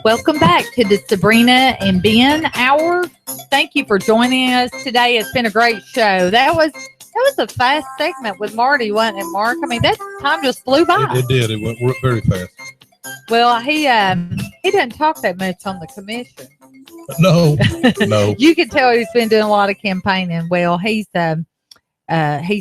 Welcome back to the Sabrena and Ben Hour. Thank you for joining us today. It's been a great show. That was a fast segment with Marty, wasn't it, Mark? I mean, that time just flew by. It did. It went very fast. Well, he doesn't talk that much on the commission. No. You can tell he's been doing a lot of campaigning. Well, he's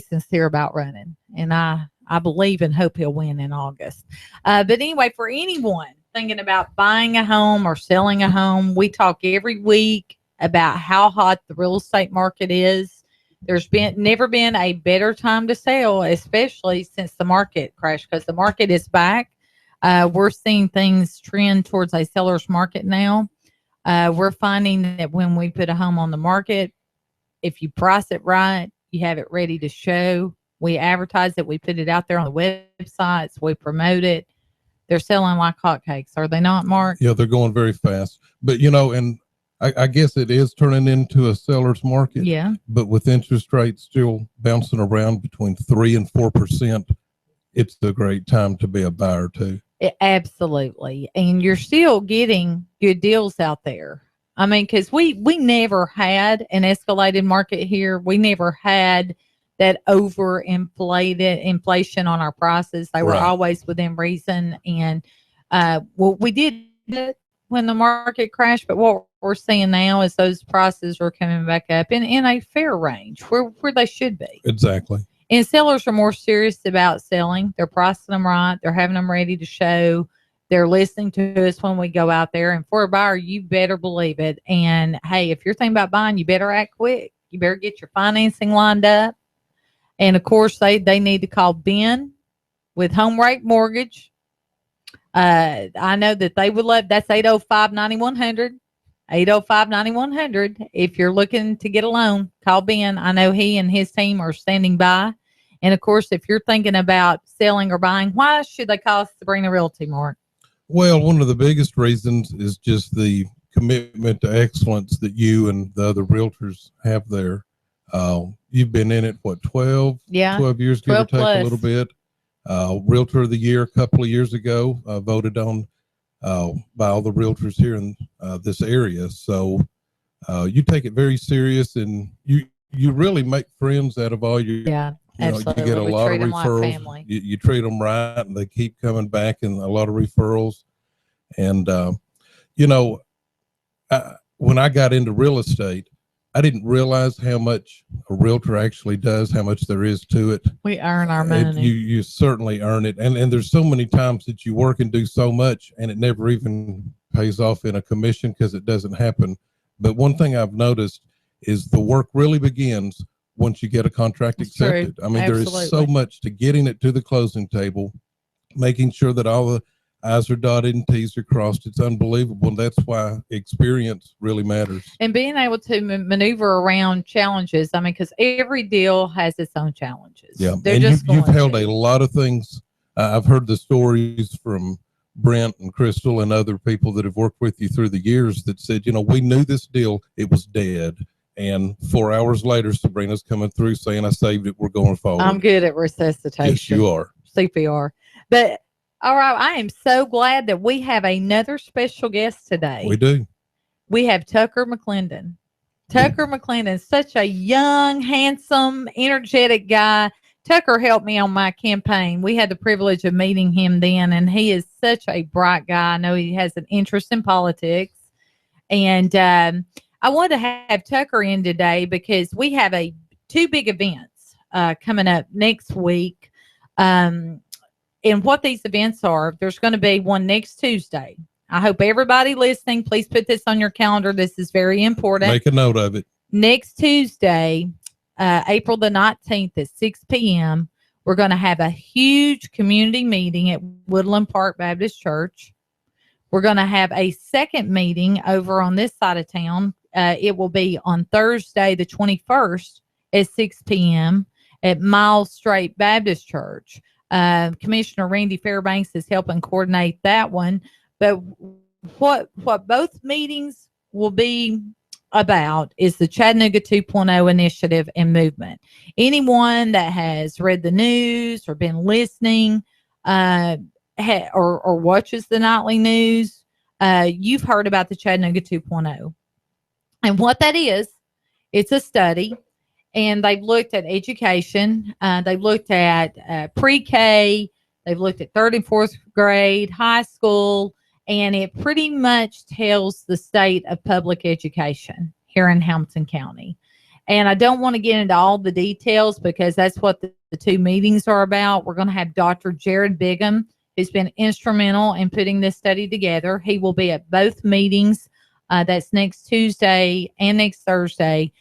sincere about running, and I believe and hope he'll win in August. But anyway, for anyone thinking about buying a home or selling a home, we talk every week about how hot the real estate market is. There's never been a better time to sell, especially since the market crashed, because the market is back. We're seeing things trend towards a seller's market now. We're finding that when we put a home on the market, if you price it right, you have it ready to show. We advertise it. We put it out there on the websites. We promote it. They're selling like hotcakes, are they not, Mark? Yeah, they're going very fast. But, and I guess it is turning into a seller's market. Yeah. But with interest rates still bouncing around between 3% and 4%, it's a great time to be a buyer, too. Absolutely. And you're still getting good deals out there. I mean, because we never had an escalated market here. We never had that overinflated inflation on our prices. They were always within reason. And we did it when the market crashed, but what we're seeing now is those prices are coming back up in a fair range where they should be. Exactly. And sellers are more serious about selling. They're pricing them right. They're having them ready to show. They're listening to us when we go out there. And for a buyer, you better believe it. And hey, if you're thinking about buying, you better act quick. You better get your financing lined up. And of course, they need to call Ben with Home Rate Mortgage. I know that they would love, that's 805-9100. 805-9100. If you're looking to get a loan, call Ben. I know he and his team are standing by. And of course, if you're thinking about selling or buying, why should they call Sabrena Realty, Mark? Well, one of the biggest reasons is just the commitment to excellence that you and the other realtors have there. You've been in it, 12 years, give or take a little bit. Realtor of the Year a couple of years ago, voted on by all the realtors here in this area. So you take it very serious, and you really make friends out of all your, absolutely. You get a lot of referrals. Like you treat them right, and they keep coming back, and a lot of referrals. And, when I got into real estate, I didn't realize how much a realtor actually does, how much there is to it. We earn our money. You certainly earn it. And there's so many times that you work and do so much, and it never even pays off in a commission because it doesn't happen. But one thing I've noticed is the work really begins once you get a contract accepted. True. I mean, there is so much to getting it to the closing table, making sure that all the I's are dotted and T's are crossed. It's unbelievable. And that's why experience really matters. And being able to maneuver around challenges. I mean, because every deal has its own challenges. Yeah. And you've held a lot of things. I've heard the stories from Brent and Crystal and other people that have worked with you through the years that said, we knew this deal, it was dead. And 4 hours later, Sabrina's coming through saying, I saved it. We're going forward. I'm good at resuscitation. Yes, you are. CPR. But all right, I am so glad that we have another special guest today. We do. We have Tucker McClendon. Tucker McClendon, such a young, handsome, energetic guy. Tucker helped me on my campaign. We had the privilege of meeting him then, and he is such a bright guy. I know he has an interest in politics. And I wanted to have Tucker in today because we have two big events coming up next week. And what these events are, there's going to be one next Tuesday. I hope everybody listening, please put this on your calendar. This is very important. Make a note of it. Next Tuesday, April the 19th at 6 p.m., we're going to have a huge community meeting at Woodland Park Baptist Church. We're going to have a second meeting over on this side of town. It will be on Thursday, the 21st at 6 p.m. at Miles Strait Baptist Church. Commissioner Randy Fairbanks is helping coordinate that one. But what both meetings will be about is the Chattanooga 2.0 initiative and movement. Anyone that has read the news or been listening or watches the nightly news, you've heard about the Chattanooga 2.0. And what that is, it's a study, and they've looked at education. They've looked at pre-K. They've looked at third and fourth grade, high school, and it pretty much tells the state of public education here in Hamilton County. And I don't want to get into all the details because that's what the two meetings are about. We're going to have Dr. Jared Bigham, who's been instrumental in putting this study together. He will be at both meetings. That's next Tuesday and next Thursday.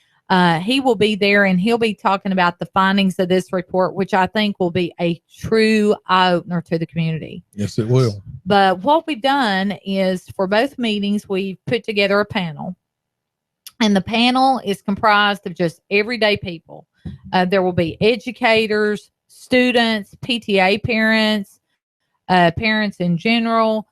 He will be there, and he'll be talking about the findings of this report, which I think will be a true eye-opener to the community. Yes, it will. But what we've done is for both meetings, we've put together a panel. And the panel is comprised of just everyday people. There will be educators, students, PTA parents, parents in general,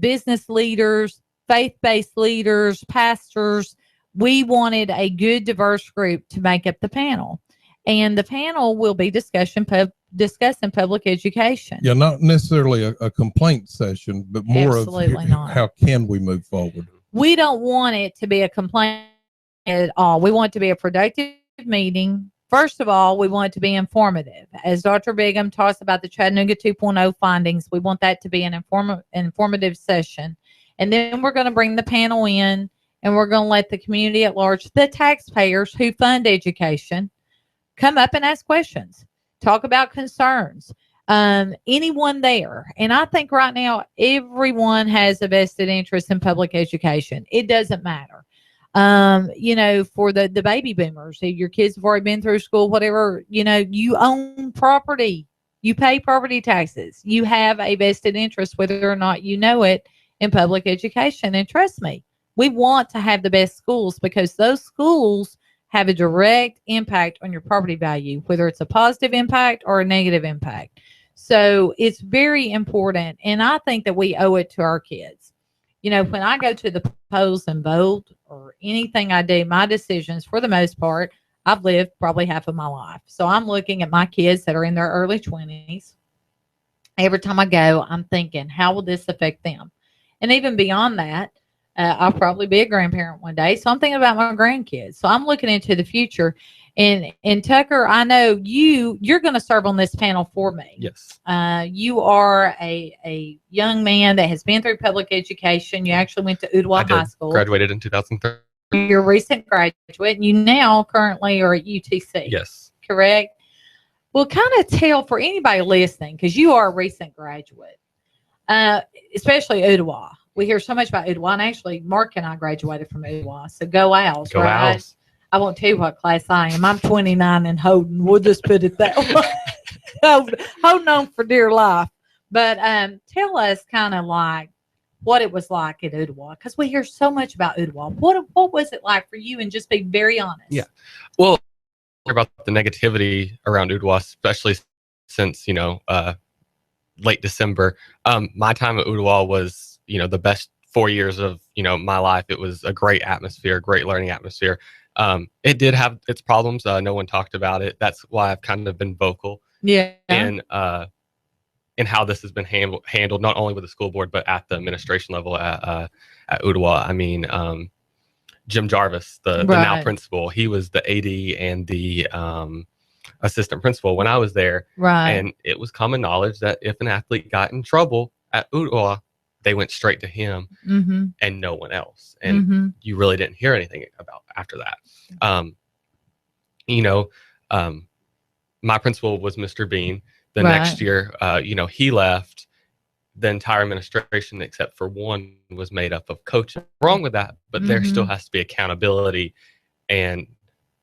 business leaders, faith-based leaders, pastors. We wanted a good, diverse group to make up the panel. And the panel will be discussing public education. Yeah, not necessarily a complaint session, but more Absolutely of not. How can we move forward? We don't want it to be a complaint at all. We want it to be a productive meeting. First of all, we want it to be informative. As Dr. Bigham talks about the Chattanooga 2.0 findings, we want that to be an informative session. And then we're going to bring the panel in, and we're going to let the community at large, the taxpayers who fund education, come up and ask questions, talk about concerns, anyone there. And I think right now, everyone has a vested interest in public education. It doesn't matter. For the baby boomers, your kids have already been through school, whatever, you own property, you pay property taxes, you have a vested interest, whether or not you know it, in public education. And trust me, we want to have the best schools because those schools have a direct impact on your property value, whether it's a positive impact or a negative impact. So it's very important. And I think that we owe it to our kids. When I go to the polls and vote or anything I do, my decisions, for the most part, I've lived probably half of my life. So I'm looking at my kids that are in their early 20s. Every time I go, I'm thinking, how will this affect them? And even beyond that, I'll probably be a grandparent one day. So I'm thinking about my grandkids. So I'm looking into the future. And Tucker, I know you're going to serve on this panel for me. Yes. You are a young man that has been through public education. You actually went to Ooltewah High School. Graduated in 2003. You're a recent graduate, and you now currently are at UTC. Yes. Correct? Well, kind of tell for anybody listening, because you are a recent graduate, especially Ooltewah. We hear so much about Ooltewah, and actually, Mark and I graduated from Ooltewah. So go Owls, Go right? Owls. I won't tell you what class I am. I'm 29 and holding. We'll just put it that way. Holding on for dear life. But tell us kind of like what it was like at Ooltewah, because we hear so much about Ooltewah. What was it like for you? And just be very honest. Yeah. Well, about the negativity around Ooltewah, especially since late December. My time at Ooltewah was the best 4 years of my life. It was a great atmosphere, great learning atmosphere. It did have its problems. No one talked about it. That's why I've kind of been vocal. Yeah. And how this has been handled, not only with the school board, but at the administration level at Ooltewah. I mean, Jim Jarvis, the now principal, he was the AD and the assistant principal when I was there. Right. And it was common knowledge that if an athlete got in trouble at Ooltewah, they went straight to him and no one else. And you really didn't hear anything about after that. My principal was Mr. Bean. The next year, he left. The entire administration, except for one, was made up of coaches. Wrong with that, but there still has to be accountability, and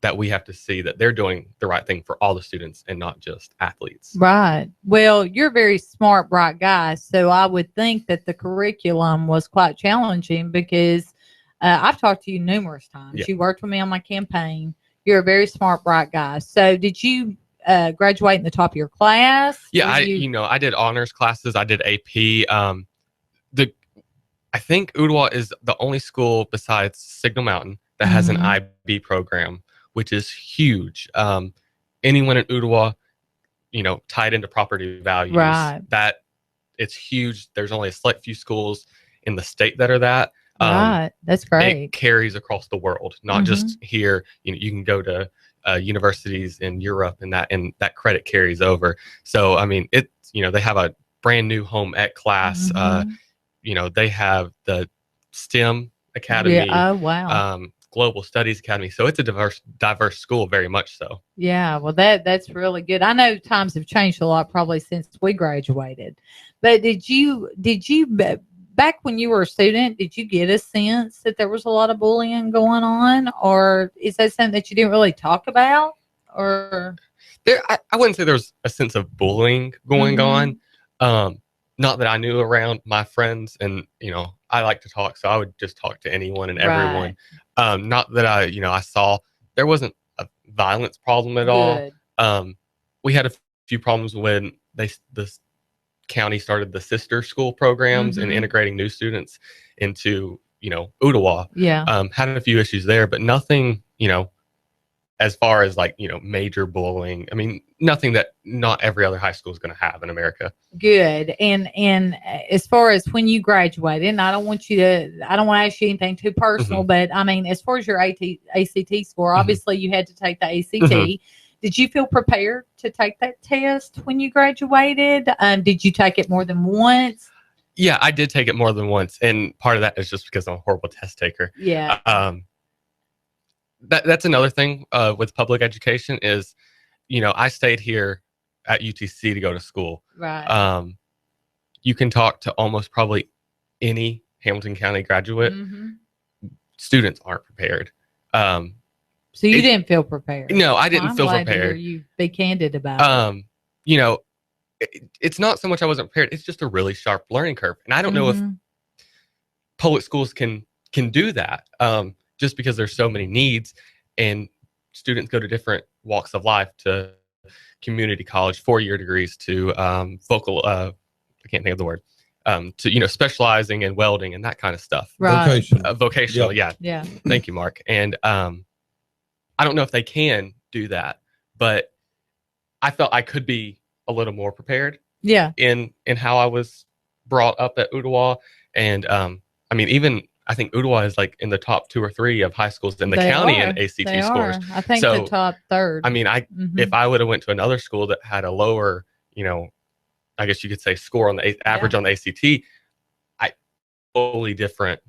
that we have to see that they're doing the right thing for all the students and not just athletes. Right. Well, you're a very smart, bright guy. So I would think that the curriculum was quite challenging because I've talked to you numerous times. Yeah. You worked with me on my campaign. You're a very smart, bright guy. So did you graduate in the top of your class? Yeah, I did honors classes. I did AP. I think Ooltewah is the only school besides Signal Mountain that has an IB program, which is huge. Anyone in Ooltewah, tied into property values, that it's huge. There's only a select few schools in the state that are that. That's great. It carries across the world, not just here. You can go to universities in Europe, and that credit carries over. So, I mean, they have a brand new home ec class. They have the STEM Academy. Yeah. Oh, wow. Global Studies Academy. So it's a diverse school, very much so. Yeah, well, that's really good. I know times have changed a lot probably since we graduated. But did you back when you were a student, did you get a sense that there was a lot of bullying going on, or is that something that you didn't really talk about? Or I wouldn't say there's a sense of bullying going on. Not that I knew around my friends, and I like to talk, so I would just talk to anyone and everyone. Not that I saw there wasn't a violence problem at all. We had a few problems when the county started the sister school programs and integrating new students into Ooltewah. Had a few issues there, but nothing as far as major bullying. I mean, nothing that not every other high school is going to have in America. Good. And as far as when you graduated, and I don't want to ask you anything too personal, but I mean, as far as your ACT score, obviously you had to take the ACT. Did you feel prepared to take that test when you graduated? Did you take it more than once? Yeah, I did take it more than once. And part of that is just because I'm a horrible test taker. Yeah. That's another thing with public education is, I stayed here at UTC to go to school. Right. You can talk to almost probably any Hamilton County graduate. Students aren't prepared. So you didn't feel prepared? No, I didn't feel prepared. You be candid about it. It's not so much I wasn't prepared. It's just a really sharp learning curve. And I don't know if public schools can do that. Just because there's so many needs and students go to different walks of life, to community college, 4-year degrees, to I can't think of the word, to, specializing in welding and that kind of stuff. Right. Vocational. Yeah. Thank you, Mark. And I don't know if they can do that, but I felt I could be a little more prepared. Yeah. In how I was brought up at Ooltewah. And I mean, even I think Ooltewah is in the top 2 or 3 of high schools in the county in ACT scores. I think the top third. I mean, if I would have went to another school that had a lower, I guess you could say score on the average on the ACT, totally different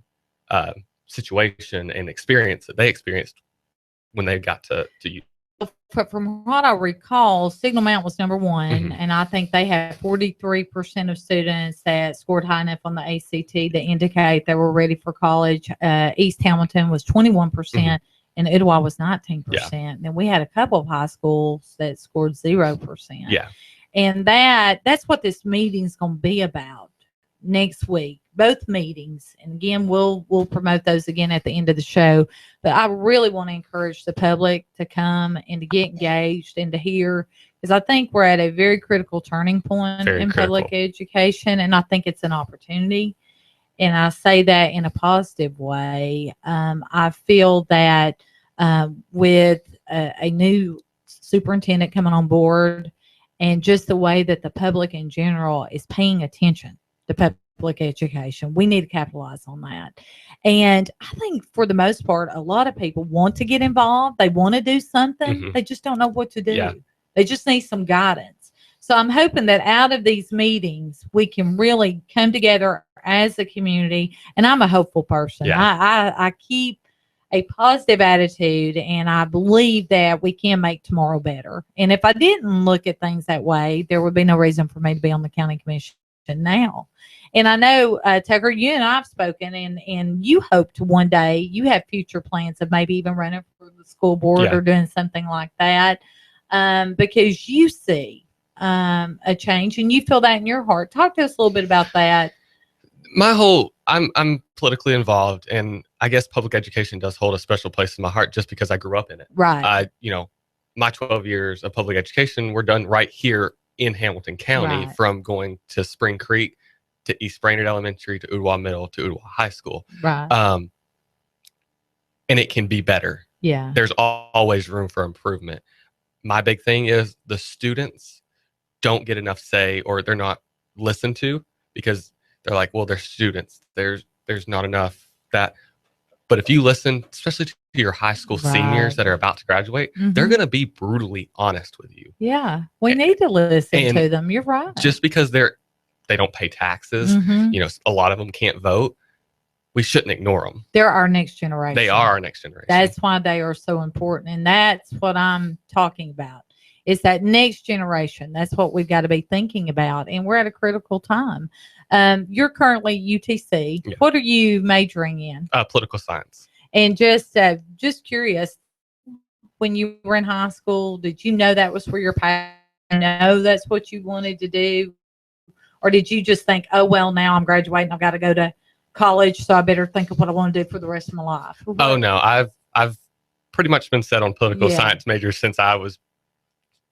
situation and experience that they experienced when they got to you. From what I recall, Signal Mountain was number 1, and I think they had 43% of students that scored high enough on the ACT that indicate they were ready for college. East Hamilton was 21%, and Ooltewah was 19%. And then we had a couple of high schools that scored 0%. Yeah, and that's what this meeting's going to be about next week. Both meetings, and again, we'll promote those again at the end of the show. But I really want to encourage the public to come and to get engaged and to hear, because I think we're at a very critical turning point in public education, and I think it's an opportunity. And I say that in a positive way. I feel that with a new superintendent coming on board, and just the way that the public in general is paying attention to public education, we need to capitalize on that. And I think for the most part, a lot of people want to get involved. They want to do something. They just don't know what to do. They just need some guidance. So I'm hoping that out of these meetings, we can really come together as a community. And I'm a hopeful person. I keep a positive attitude, and I believe that we can make tomorrow better. And if I didn't look at things that way, there would be no reason for me to be on the county commission now. And I know, Tucker, you and I have spoken, and you hope to one day, you have future plans of maybe even running for the school board or doing something like that, because you see a change and you feel that in your heart. Talk to us a little bit about that. I'm politically involved, and I guess public education does hold a special place in my heart just because I grew up in it. Right. My 12 years of public education were done right here in Hamilton County, from going to Spring Creek to East Brainerd Elementary to Ooltewah Middle to Ooltewah High School. Right. and it can be better. Yeah. There's always room for improvement. My big thing is the students don't get enough say, or they're not listened to, because they're like, well, they're students. There's not enough that. But if you listen, especially to your high school seniors that are about to graduate, they're going to be brutally honest with you. Yeah. We need to listen to them. You're right. Just because they don't pay taxes, you know, a lot of them can't vote. We shouldn't ignore them. They're our next generation. They are our next generation. That's why they are so important. And that's what I'm talking about. It's that next generation. That's what we've got to be thinking about. And we're at a critical time. You're currently UTC. Yeah. What are you majoring in? Political science. And just curious, when you were in high school, did you know that was where your passion? Know that's what you wanted to do? Or did you just think, oh, well, now I'm graduating, I've got to go to college, so I better think of what I want to do for the rest of my life? Oh, no, I've pretty much been set on political science major since I was,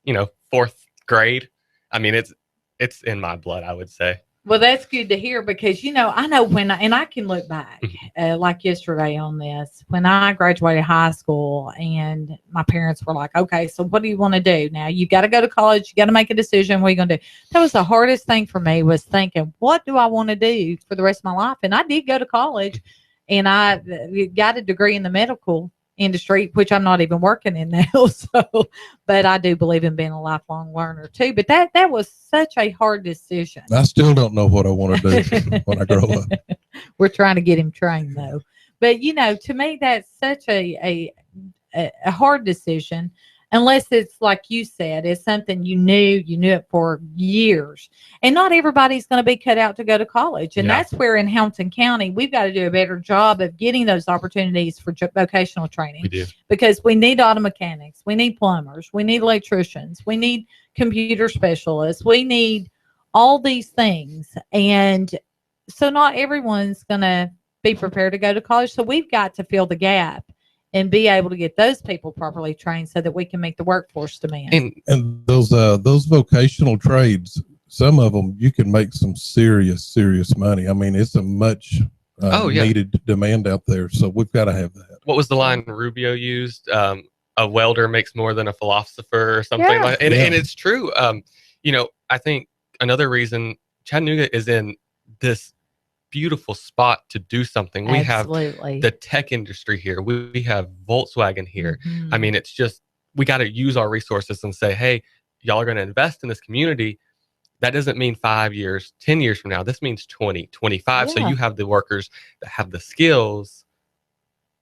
you know, 4th grade. I mean, it's in my blood, I would say. Well, that's good to hear, because, you know, I know and I can look back like yesterday on this, when I graduated high school and my parents were like, okay, so what do you want to do now? You got to go to college. You got to make a decision. What are you going to do? That was the hardest thing for me, was thinking, what do I want to do for the rest of my life? And I did go to college, and I got a degree in the medical industry, which I'm not even working in now. So, but I do believe in being a lifelong learner too. But that was such a hard decision. I still don't know what I want to do when I grow up. We're trying to get him trained though. But you know, to me, that's such a hard decision, unless it's like you said, it's something you knew it for years. And not everybody's going to be cut out to go to college. And that's where in Hamilton County, we've got to do a better job of getting those opportunities for vocational training. We do. Because we need auto mechanics, we need plumbers, we need electricians, we need computer specialists, we need all these things. And so not everyone's going to be prepared to go to college. So we've got to fill the gap and be able to get those people properly trained so that we can meet the workforce demand. And those vocational trades, some of them you can make some serious money. I mean, it's a much needed demand out there. So we've got to have that. What was the line Rubio used? A welder makes more than a philosopher or something like that. And it's true. You know, I think another reason Chattanooga is in this beautiful spot to do something. We have the tech industry here. We have Volkswagen here. I mean, it's just, we got to use our resources and say, hey, y'all are going to invest in this community. That doesn't mean 5 years, 10 years from now. This means 20, 25. So you have the workers that have the skills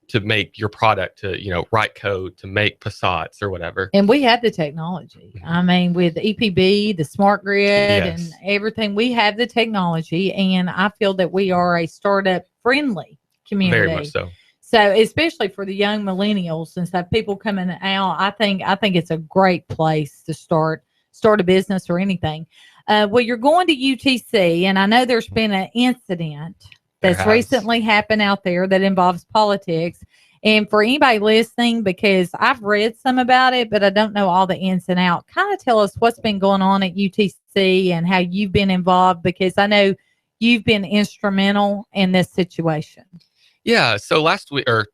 to make your product, to, you know, write code, to make Passats or whatever. And we have the technology. I mean, with EPB, the smart grid and everything, we have the technology. And I feel that we are a startup friendly community. Very much so. So especially for the young millennials and stuff, people coming out, I think it's a great place to start a business or anything. Well, you're going to UTC, and I know there's been an incident that's recently happened out there that involves politics. And for anybody listening, because I've read some about it, but I don't know all the ins and outs, kind of tell us what's been going on at UTC and how you've been involved, because I know you've been instrumental in this situation. Yeah. So last week, or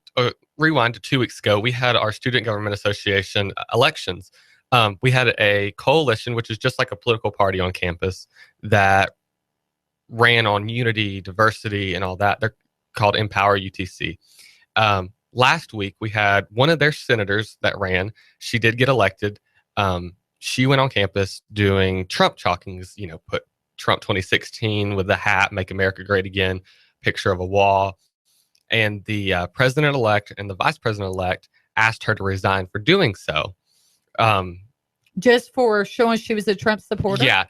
rewind to 2 weeks ago, we had our Student Government Association elections. We had a coalition, which is just like a political party on campus, that ran on unity, diversity, and all that. They're called Empower UTC. Last week, we had one of their senators that ran. She did get elected. She went on campus doing Trump chalkings, you know, put Trump 2016 with the hat, Make America Great Again, picture of a wall. And the president-elect and the vice president-elect asked her to resign for doing so. Just for showing she was a Trump supporter? Yeah.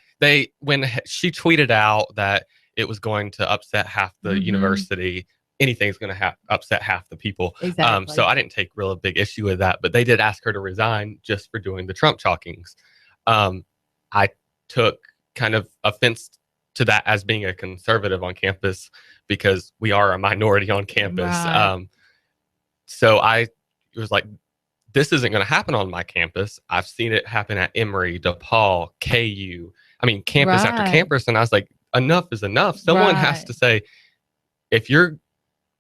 When she tweeted out that it was going to upset half the university, anything's going to upset half the people. Exactly. So I didn't take real big issue with that, but they did ask her to resign just for doing the Trump chalkings. I took kind of offense to that as being a conservative on campus, because we are a minority on campus. Right. So I was like, this isn't going to happen on my campus. I've seen it happen at Emory, DePaul, KU. I mean, campus after campus. And I was like, enough is enough. Someone has to say, if you're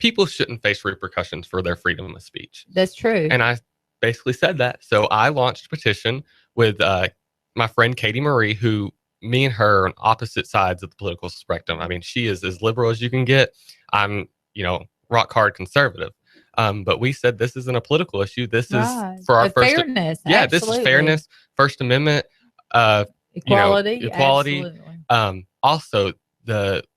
people shouldn't face repercussions for their freedom of speech. That's true. And I basically said that. So I launched a petition with my friend Katie Marie, who me and her are on opposite sides of the political spectrum. I mean, she is as liberal as you can get. I'm, rock hard conservative. But we said this isn't a political issue. This is for our fairness. Yeah, this is fairness, First Amendment, equality. Equality. Also,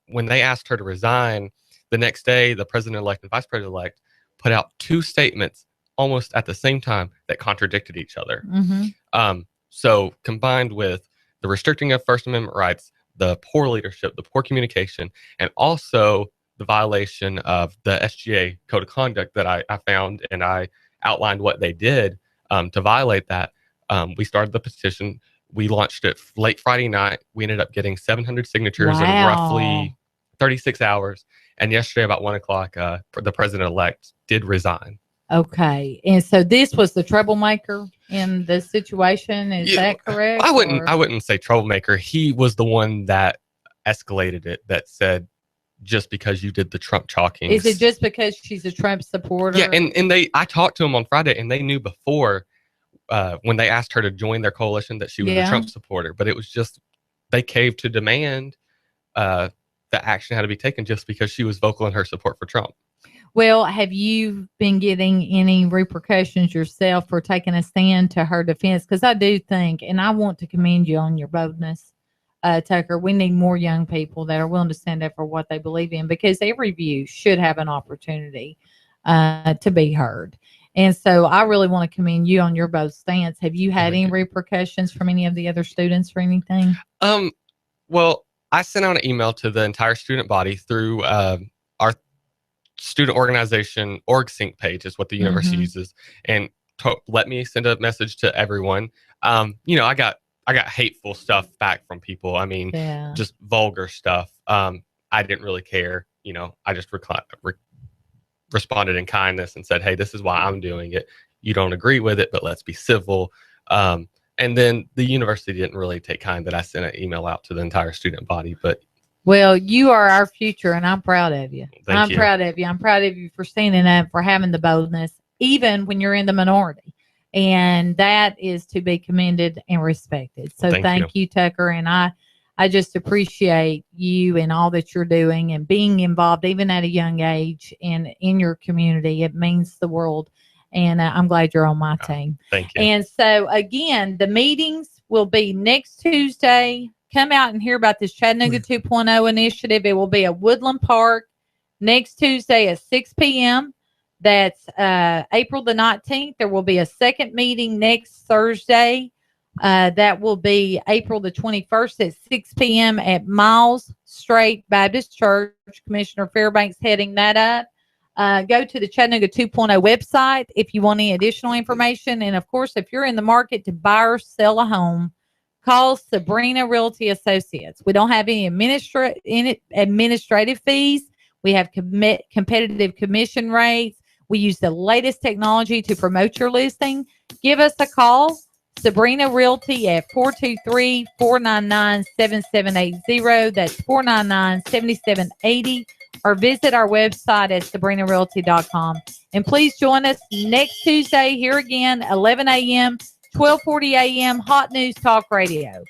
when they asked her to resign, the next day, the president-elect and vice president-elect put out two statements almost at the same time that contradicted each other. Mm-hmm. So combined with the restricting of First Amendment rights, the poor leadership, the poor communication, and also the violation of the SGA code of conduct that I found, and I outlined what they did to violate that. We started the petition. We launched it late Friday night. We ended up getting 700 signatures in roughly 36 hours. And yesterday, about 1 o'clock, the president-elect did resign. Okay, and so this was the troublemaker in the situation. Is that correct? I wouldn't say troublemaker. He was the one that escalated it. That said, just because you did the Trump chalkings. Is it just because she's a Trump supporter? Yeah, and I talked to him on Friday, and they knew before when they asked her to join their coalition that she was a Trump supporter. But it was just they caved to demand that action had to be taken just because she was vocal in her support for Trump. Well, have you been getting any repercussions yourself for taking a stand to her defense? Because I do think, and I want to commend you on your boldness, Tucker. We need more young people that are willing to stand up for what they believe in, because every view should have an opportunity to be heard. And so I really want to commend you on your bold stance. Have you had any repercussions from any of the other students or anything? Well, I sent out an email to the entire student body through our student organization OrgSync page is what the university uses, and let me send a message to everyone. I got hateful stuff back from people. I mean, just vulgar stuff. I didn't really care. I just responded in kindness and said, hey, this is why I'm doing it. You don't agree with it, but let's be civil. And then the university didn't really take kind that I sent an email out to the entire student body. But well, you are our future, and I'm proud of you. Thank you. Proud of you. I'm proud of you for standing up, for having the boldness, even when you're in the minority. And that is to be commended and respected. So thank you, Tucker. And I just appreciate you and all that you're doing and being involved, even at a young age, and in your community. It means the world. And I'm glad you're on my team. Thank you. And so, again, the meetings will be next Tuesday. Come out and hear about this Chattanooga 2.0 initiative. It will be at Woodland Park next Tuesday at 6 p.m. That's April the 19th. There will be a second meeting next Thursday. That will be April the 21st at 6 p.m. at Miles Strait Baptist Church. Commissioner Fairbanks heading that up. Go to the Chattanooga 2.0 website if you want any additional information. And, of course, if you're in the market to buy or sell a home, call Sabrena Realty Associates. We don't have any administrative fees. We have competitive commission rates. We use the latest technology to promote your listing. Give us a call, Sabrena Realty, at 423-499-7780. That's 499-7780. Or visit our website at SabrenaRealty.com. And please join us next Tuesday here again, 11 a.m., 12:40 a.m., Hot News Talk Radio.